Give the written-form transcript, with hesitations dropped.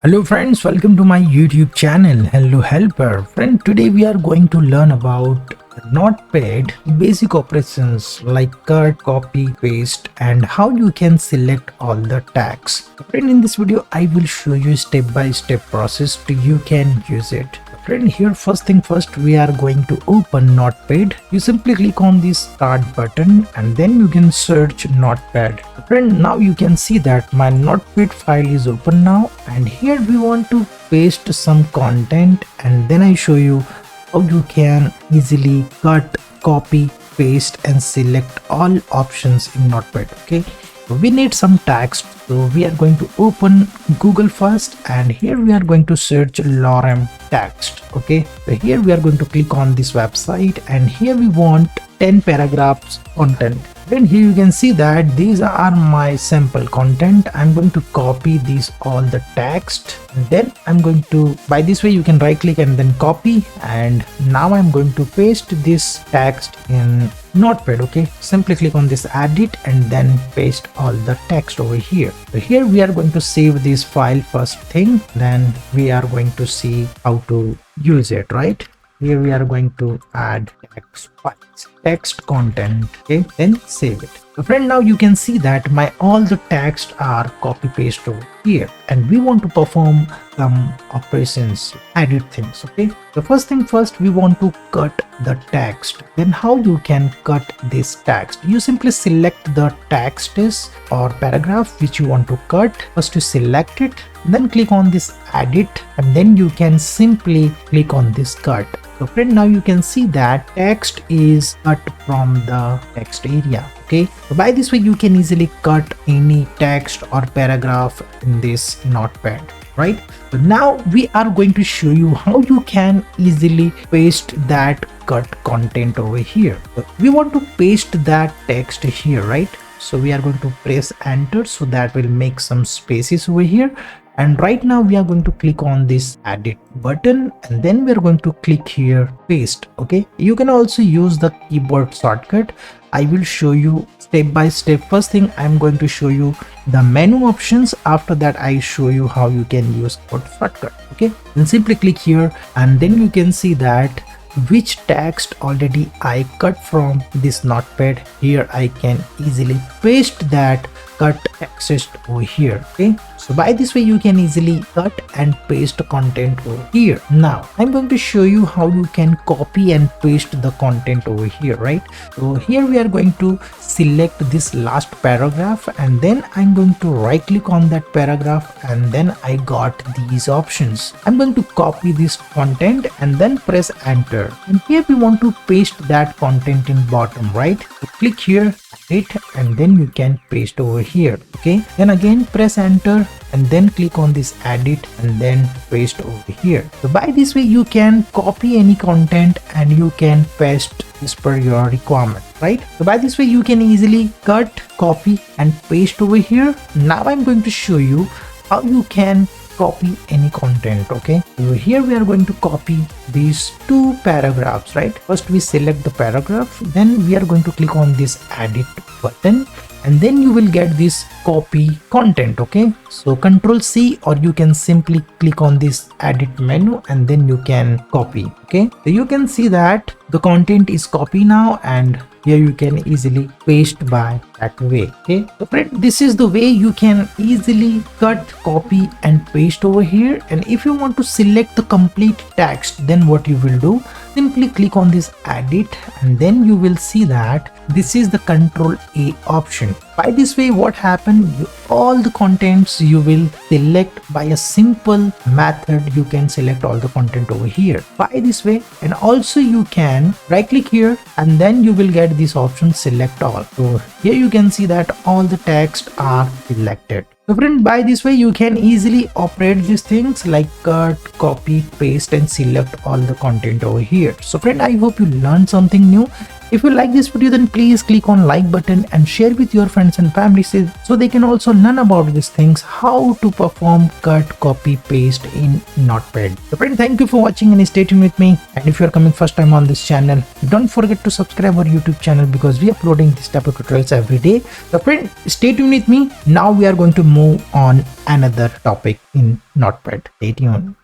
Hello friends, welcome to my YouTube channel. Hello helper. Friend, today we are going to learn about Notepad basic operations like cut, copy, paste and how you can select all the tags. Friend, in this video I will show you step-by-step process to you can use it. Friend, here first thing first we are going to open Notepad. You simply click on this start button and then you can search Notepad. Friend, now you can see that my Notepad file is open now, and here we want to paste some content, and then I show you how you can easily cut, copy, paste and select all options in Notepad. Okay, we need some text, so we are going to open Google first, and here we are going to search lorem text. Okay, so here we are going to click on this website, and here we want 10 paragraphs content. Then here you can see that these are my sample content. I'm going to copy these all the text, and then I'm going to, by this way you can right click and then copy, and now I'm going to paste this text in Notepad. Okay, simply click on this edit and then paste all the text over here. So here we are going to save this file first thing, then we are going to see how to use it. Right here we are going to add text files, text content. Okay, then save it. So friend, now you can see that my all the text are copy paste over here, and we want to perform some operations, edit things. Okay, the first thing first we want to cut the text. Then how you can cut this text? You simply select the text is or paragraph which you want to cut. First you select it, then click on this edit, and then you can simply click on this cut. So friend, now you can see that text is cut from the text area. Okay, so by this way you can easily cut any text or paragraph in this Notepad. Right, so now we are going to show you how you can easily paste that cut content over here. So we want to paste that text here, right? So we are going to press enter, so that will make some spaces over here. And right now we are going to click on this edit button, and then we are going to click here paste. Okay, you can also use the keyboard shortcut. I will show you step by step. First thing I'm going to show you the menu options. After that I show you how you can use keyboard shortcut. Okay, then simply click here, and then you can see that which text already I cut from this Notepad. Here I can easily paste that cut text over here. Okay, so by this way you can easily cut and paste the content over here. Now I'm going to show you how you can copy and paste the content over here. Right, so here we are going to select this last paragraph, and then I'm going to right click on that paragraph, and then I got these options. I'm going to copy this content and then press enter, and here we want to paste that content in bottom. Right, so click here it, and then you can paste over here. Okay, then again press enter, and then click on this edit and then paste over here. So by this way you can copy any content and you can paste as per your requirement. Right, so by this way you can easily cut, copy and paste over here. Now I'm going to show you how you can copy any content. Okay, so here we are going to copy these two paragraphs. Right, first we select the paragraph, then we are going to click on this edit button, and then you will get this copy content. Okay, so Control C, or you can simply click on this edit menu and then you can copy. Okay, so you can see that the content is copy now, and here you can easily paste by that way. Okay, so friend, this is the way you can easily cut, copy and paste over here. And if you want to select the complete text, then what you will do, simply click on this edit, and then you will see that this is the Control A option. By this way what happened, all the contents you will select by a simple method. You can select all the content over here by this way, and also you can right click here and then you will get this option select all. So here you can see that all the text are selected. So friend, by this way you can easily operate these things like cut, copy, paste and select all the content over here. So friend, I hope you learned something new. If you like this video, then please click on like button and share with your friends and family so they can also learn about these things, how to perform cut, copy, paste in Notepad. So friend, thank you for watching and stay tuned with me. And if you are coming first time on this channel, don't forget to subscribe our YouTube channel because we are uploading this type of tutorials every day. So friend, stay tuned with me. Now we are going to move on another topic in Notepad. Stay tuned.